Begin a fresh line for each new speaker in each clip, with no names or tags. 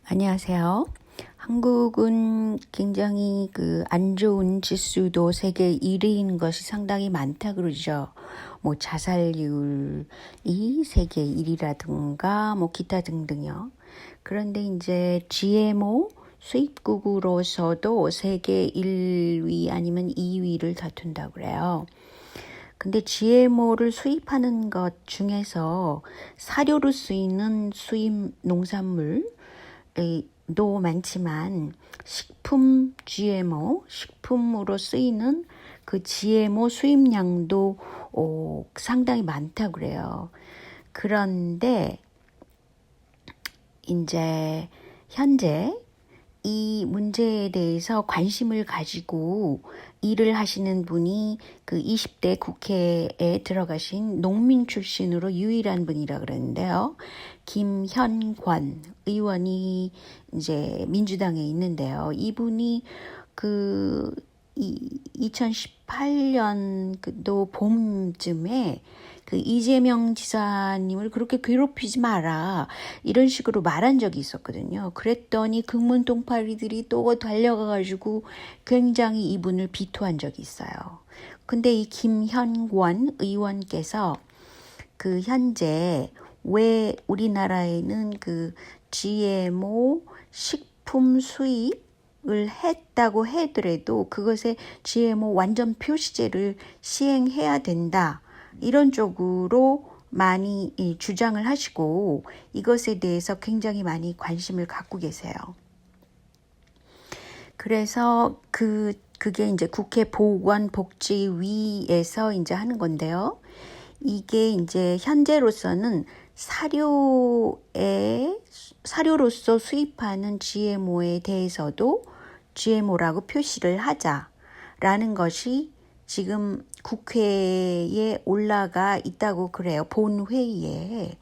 안녕하세요. 한국은 굉장히 안 좋은 지수도 세계 1위인 것이 상당히 많다 그러죠. 자살률이 세계 1위라든가 기타 등등요. 그런데 이제 GMO 수입국으로서도 세계 1위 아니면 2위를 다툰다고 그래요. 근데 GMO를 수입하는 것 중에서 사료로 쓰이는 수입 농산물 도 많지만 식품 GMO, 식품으로 쓰이는 그 GMO 수입량도 상당히 많다고 그래요. 그런데 이제 현재 이 문제에 대해서 관심을 가지고 일을 하시는 분이 그 20대 국회에 들어가신 농민 출신으로 유일한 분이라 그러는데요. 김현권 의원이 이제 민주당에 있는데요. 이분이 2018년도 봄쯤에 이재명 지사님을 그렇게 괴롭히지 마라 이런 식으로 말한 적이 있었거든요. 그랬더니 극문동파리들이 또 달려가가지고 굉장히 이분을 비토한 적이 있어요. 근데 이 김현권 의원께서 현재 왜 우리나라에는 GMO 식품 수입을 했다고 하더라도 그것에 GMO 완전 표시제를 시행해야 된다. 이런 쪽으로 많이 주장을 하시고 이것에 대해서 굉장히 많이 관심을 갖고 계세요. 그래서 그게 이제 국회 보건복지위에서 이제 하는 건데요. 이게 이제 현재로서는 사료로서 수입하는 GMO에 대해서도 GMO라고 표시를 하자라는 것이 지금 국회에 올라가 있다고 그래요. 본회의에.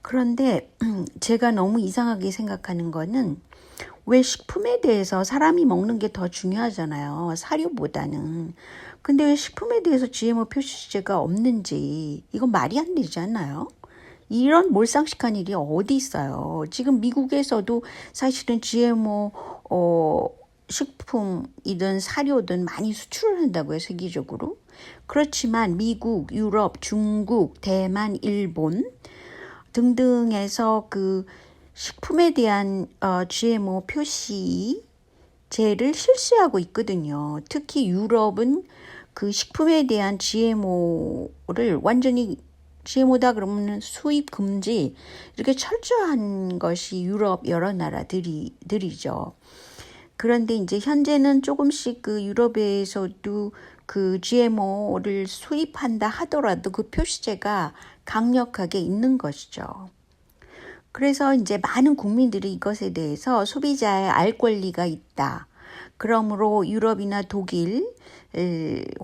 그런데 제가 너무 이상하게 생각하는 거는 왜 식품에 대해서 사람이 먹는 게 더 중요하잖아요. 사료보다는. 근데 왜 식품에 대해서 GMO 표시제가 없는지 이건 말이 안 되지 않나요? 이런 몰상식한 일이 어디 있어요. 지금 미국에서도 사실은 GMO 식품이든 사료든 많이 수출을 한다고요. 세계적으로. 그렇지만 미국, 유럽, 중국, 대만, 일본 등등에서 식품에 대한 GMO 표시제를 실시하고 있거든요. 특히 유럽은 식품에 대한 GMO를 완전히 GMO다 그러면 수입 금지 이렇게 철저한 것이 유럽 여러 나라들이죠. 그런데 이제 현재는 조금씩 유럽에서도 GMO를 수입한다 하더라도 그 표시제가 강력하게 있는 것이죠. 그래서 이제 많은 국민들이 이것에 대해서 소비자의 알 권리가 있다. 그러므로 유럽이나 독일,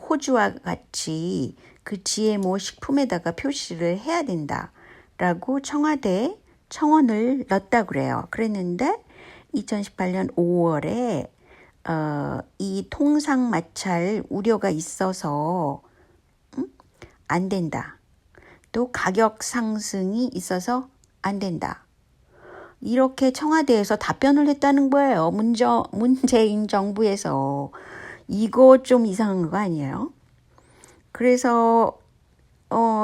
호주와 같이 GMO 식품에다가 표시를 해야 된다라고 청와대에 청원을 넣었다고 그래요. 그랬는데 2018년 5월에 이 통상 마찰 우려가 있어서 안 된다. 또 가격 상승이 있어서 안 된다. 이렇게 청와대에서 답변을 했다는 거예요. 문재인 정부에서. 이거 좀 이상한 거 아니에요? 그래서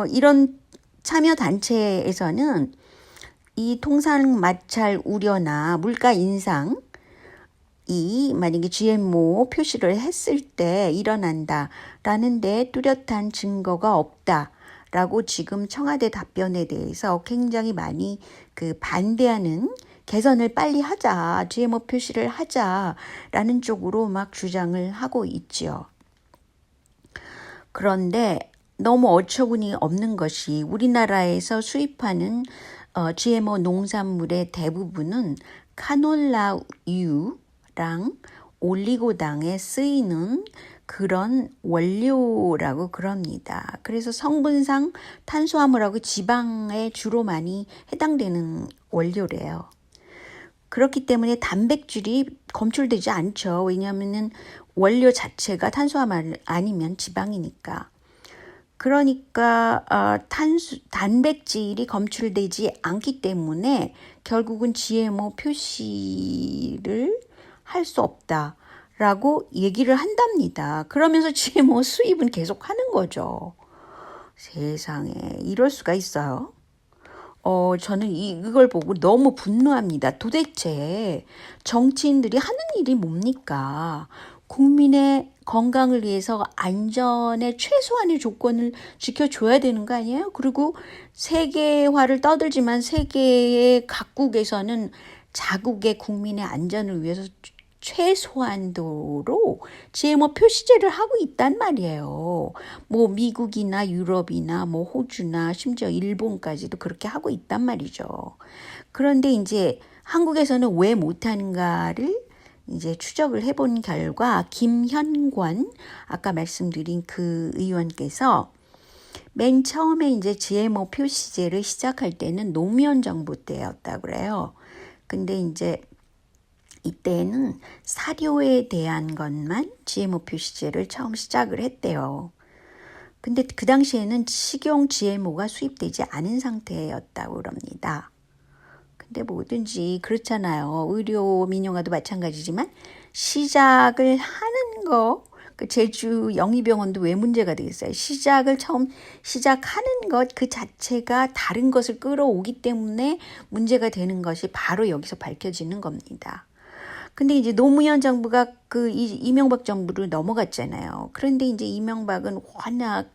이런 참여단체에서는 이 통상 마찰 우려나 물가 인상이 만약에 GMO 표시를 했을 때 일어난다라는데 뚜렷한 증거가 없다라고 지금 청와대 답변에 대해서 굉장히 많이 반대하는 개선을 빨리 하자, GMO 표시를 하자라는 쪽으로 막 주장을 하고 있지요. 그런데 너무 어처구니 없는 것이 우리나라에서 수입하는 GMO 농산물의 대부분은 카놀라유랑 올리고당에 쓰이는 그런 원료라고 그럽니다. 그래서 성분상 탄수화물하고 지방에 주로 많이 해당되는 원료래요. 그렇기 때문에 단백질이 검출되지 않죠. 왜냐하면 원료 자체가 탄수화물 아니면 지방이니까. 그러니까 단백질이 검출되지 않기 때문에 결국은 GMO 표시를 할 수 없다라고 얘기를 한답니다. 그러면서 GMO 수입은 계속 하는 거죠. 세상에 이럴 수가 있어요. 저는 이걸 보고 너무 분노합니다. 도대체 정치인들이 하는 일이 뭡니까? 국민의 건강을 위해서 안전의 최소한의 조건을 지켜줘야 되는 거 아니에요? 그리고 세계화를 떠들지만 세계의 각국에서는 자국의 국민의 안전을 위해서 최소한도로 GMO 표시제를 하고 있단 말이에요. 뭐 미국이나 유럽이나 뭐 호주나 심지어 일본까지도 그렇게 하고 있단 말이죠. 그런데 이제 한국에서는 왜 못하는가를 이제 추적을 해본 결과 김현권 아까 말씀드린 그 의원께서 맨 처음에 이제 GMO 표시제를 시작할 때는 노무현 정부 때였다고 그래요. 근데 이제 이때는 사료에 대한 것만 GMO 표시제를 처음 시작을 했대요. 근데 그 당시에는 식용 GMO가 수입되지 않은 상태였다고 그럽니다. 근데 뭐든지 그렇잖아요. 의료 민영화도 마찬가지지만 시작을 하는 거, 그 제주 영희병원도 왜 문제가 되겠어요? 시작을 처음 시작하는 것 그 자체가 다른 것을 끌어오기 때문에 문제가 되는 것이 바로 여기서 밝혀지는 겁니다. 근데 이제 노무현 정부가 그 이명박 정부로 넘어갔잖아요. 그런데 이제 이명박은 워낙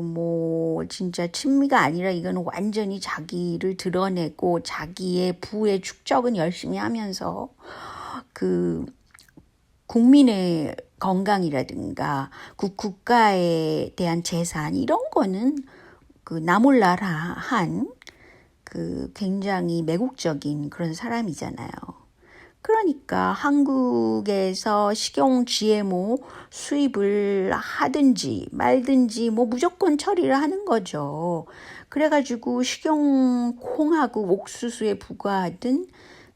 뭐 진짜 친미가 아니라 이건 완전히 자기를 드러내고 자기의 부의 축적은 열심히 하면서 그 국민의 건강이라든가 국가에 대한 재산 이런 거는 그 나몰라라 한 그 굉장히 매국적인 그런 사람이잖아요. 그러니까 한국에서 식용 GMO 수입을 하든지 말든지 뭐 무조건 처리를 하는 거죠. 그래가지고 식용 콩하고 옥수수에 부과하던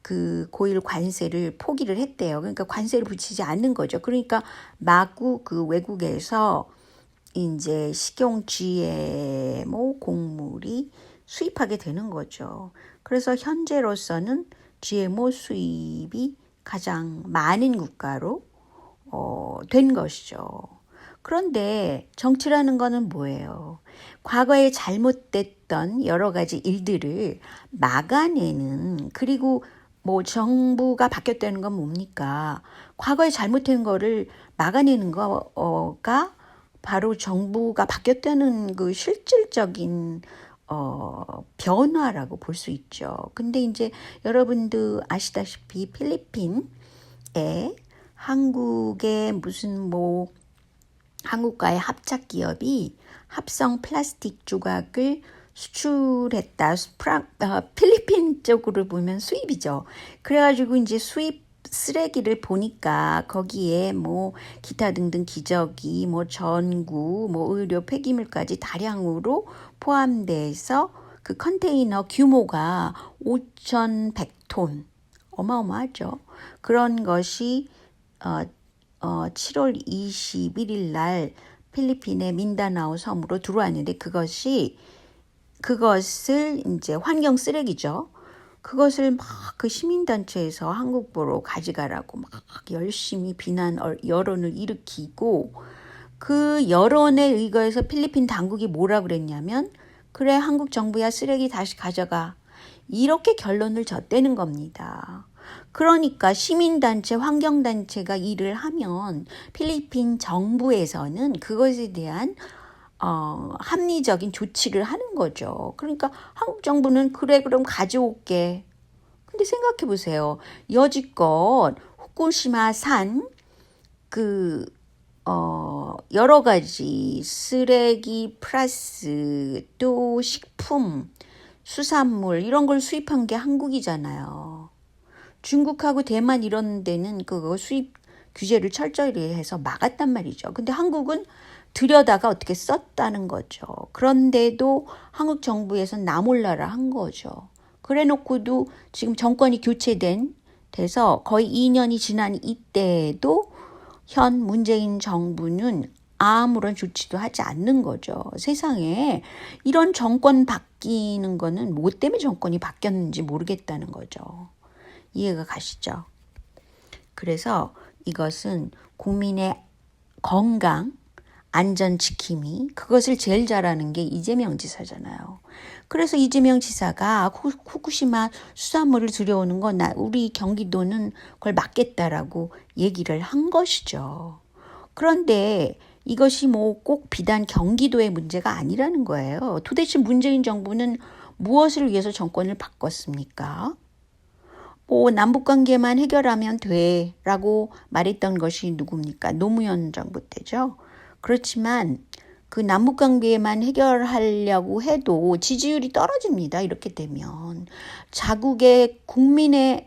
그 고일 관세를 포기를 했대요. 그러니까 관세를 붙이지 않는 거죠. 그러니까 마구 그 외국에서 이제 식용 GMO 곡물이 수입하게 되는 거죠. 그래서 현재로서는 GMO 수입이 가장 많은 국가로 된 것이죠. 그런데 정치라는 거는 뭐예요? 과거에 잘못됐던 여러 가지 일들을 막아내는 그리고 뭐 정부가 바뀌었다는 건 뭡니까? 과거에 잘못된 거를 막아내는 거가 바로 정부가 바뀌었다는 그 실질적인 변화라고 볼 수 있죠. 근데 이제 여러분도 아시다시피 필리핀에 한국의 무슨 뭐 한국과의 합작 기업이 합성 플라스틱 조각을 수출했다. 필리핀 쪽으로 보면 수입이죠. 그래가지고 이제 수입 쓰레기를 보니까 거기에 뭐 기타 등등 기저귀, 뭐 전구, 뭐 의료 폐기물까지 다량으로 포함돼서 그 컨테이너 규모가 5,100톤. 어마어마하죠. 그런 것이 7월 21일 날 필리핀의 민다나오 섬으로 들어왔는데 그것을 이제 환경 쓰레기죠. 그것을 막 그 시민단체에서 한국보로 가져가라고 막 열심히 비난 여론을 일으키고 그 여론에 의거해서 필리핀 당국이 뭐라 그랬냐면 그래 한국 정부야 쓰레기 다시 가져가 이렇게 결론을 졌다는 겁니다. 그러니까 시민단체, 환경단체가 일을 하면 필리핀 정부에서는 그것에 대한 합리적인 조치를 하는 거죠. 그러니까 한국 정부는 그래 그럼 가져올게. 근데 생각해 보세요. 여지껏 후쿠시마산 여러 가지 쓰레기 플러스 또 식품, 수산물 이런 걸 수입한 게 한국이잖아요. 중국하고 대만 이런 데는 그거 수입 규제를 철저히 해서 막았단 말이죠. 근데 한국은 들여다가 어떻게 썼다는 거죠. 그런데도 한국 정부에서는 나몰라라 한 거죠. 그래 놓고도 지금 정권이 돼서 거의 2년이 지난 이때에도 현 문재인 정부는 아무런 조치도 하지 않는 거죠. 세상에 이런 정권 바뀌는 거는 뭐 때문에 정권이 바뀌었는지 모르겠다는 거죠. 이해가 가시죠? 그래서 이것은 국민의 건강, 안전 지킴이, 그것을 제일 잘하는 게 이재명 지사잖아요. 그래서 이재명 지사가 후쿠시마 수산물을 들여오는 건 우리 경기도는 그걸 막겠다라고 얘기를 한 것이죠. 그런데 이것이 뭐 꼭 비단 경기도의 문제가 아니라는 거예요. 도대체 문재인 정부는 무엇을 위해서 정권을 바꿨습니까? 뭐 남북관계만 해결하면 돼라고 말했던 것이 누굽니까? 노무현 정부 때죠. 그렇지만 그 남북관계만 해결하려고 해도 지지율이 떨어집니다. 이렇게 되면 자국의 국민의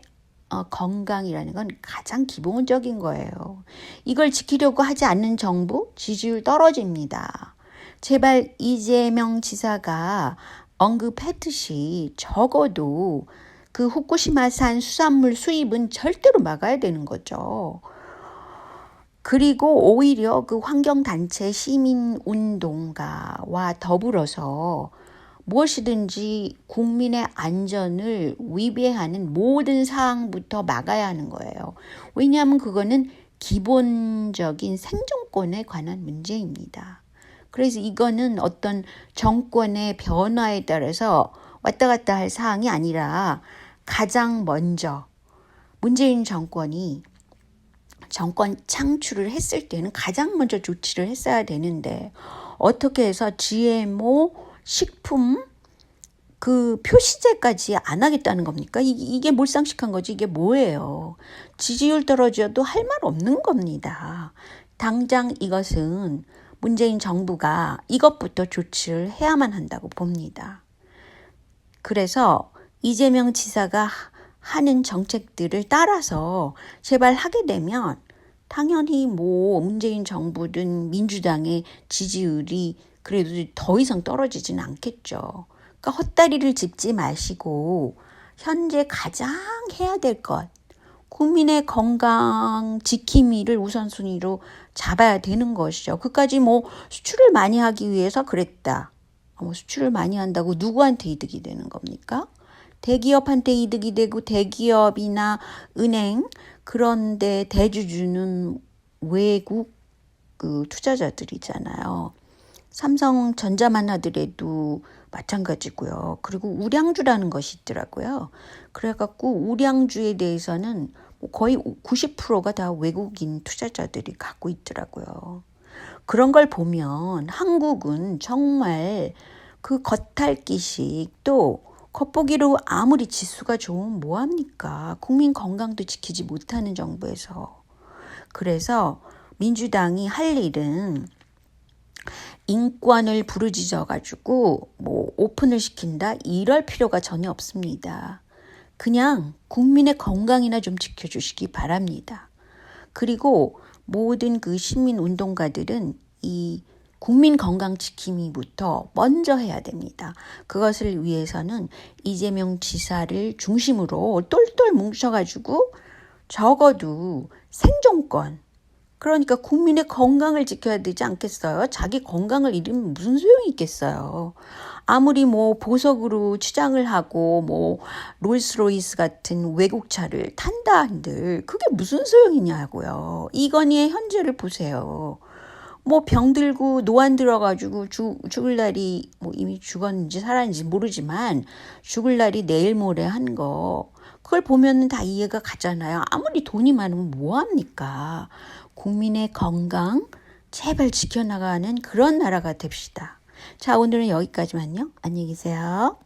건강이라는 건 가장 기본적인 거예요. 이걸 지키려고 하지 않는 정부 지지율 떨어집니다. 제발 이재명 지사가 언급했듯이 적어도 그 후쿠시마산 수산물 수입은 절대로 막아야 되는 거죠. 그리고 오히려 그 환경단체 시민운동가와 더불어서 무엇이든지 국민의 안전을 위배하는 모든 사항부터 막아야 하는 거예요. 왜냐하면 그거는 기본적인 생존권에 관한 문제입니다. 그래서 이거는 어떤 정권의 변화에 따라서 왔다 갔다 할 사항이 아니라 가장 먼저 문재인 정권이 정권 창출을 했을 때는 가장 먼저 조치를 했어야 되는데 어떻게 해서 GMO 식품 그 표시제까지 안 하겠다는 겁니까? 이게 몰상식한 거지. 이게 뭐예요? 지지율 떨어져도 할 말 없는 겁니다. 당장 이것은 문재인 정부가 이것부터 조치를 해야만 한다고 봅니다. 그래서 이재명 지사가 하는 정책들을 따라서 제발 하게 되면 당연히 뭐 문재인 정부든 민주당의 지지율이 그래도 더 이상 떨어지지는 않겠죠. 그러니까 헛다리를 짚지 마시고 현재 가장 해야 될 것, 국민의 건강 지킴이를 우선순위로 잡아야 되는 것이죠. 그까지 뭐 수출을 많이 하기 위해서 그랬다. 수출을 많이 한다고 누구한테 이득이 되는 겁니까? 대기업한테 이득이 되고 대기업이나 은행 그런데 대주주는 외국 그 투자자들이잖아요. 삼성전자만 하더라도 마찬가지고요. 그리고 우량주라는 것이 있더라고요. 그래갖고 우량주에 대해서는 거의 90%가 다 외국인 투자자들이 갖고 있더라고요. 그런 걸 보면 한국은 정말 그 겉핥기식 또 겉보기로 아무리 지수가 좋으면 뭐합니까? 국민 건강도 지키지 못하는 정부에서. 그래서 민주당이 할 일은 인권을 부르짖어가지고 뭐 오픈을 시킨다 이럴 필요가 전혀 없습니다. 그냥 국민의 건강이나 좀 지켜주시기 바랍니다. 그리고 모든 그 시민운동가들은 이 국민 건강 지킴이부터 먼저 해야 됩니다. 그것을 위해서는 이재명 지사를 중심으로 똘똘 뭉쳐가지고 적어도 생존권, 그러니까 국민의 건강을 지켜야 되지 않겠어요? 자기 건강을 잃으면 무슨 소용이 있겠어요? 아무리 뭐 보석으로 치장을 하고 뭐 롤스로이스 같은 외국차를 탄다 한들 그게 무슨 소용이냐고요. 이건희의 현재를 보세요. 뭐 병 들고 노안 들어가지고 죽을 날이 뭐 이미 죽었는지 살았는지 모르지만 죽을 날이 내일 모레 한 거 그걸 보면은 다 이해가 가잖아요. 아무리 돈이 많으면 뭐합니까? 국민의 건강 제발 지켜나가는 그런 나라가 됩시다. 자, 오늘은 여기까지만요. 안녕히 계세요.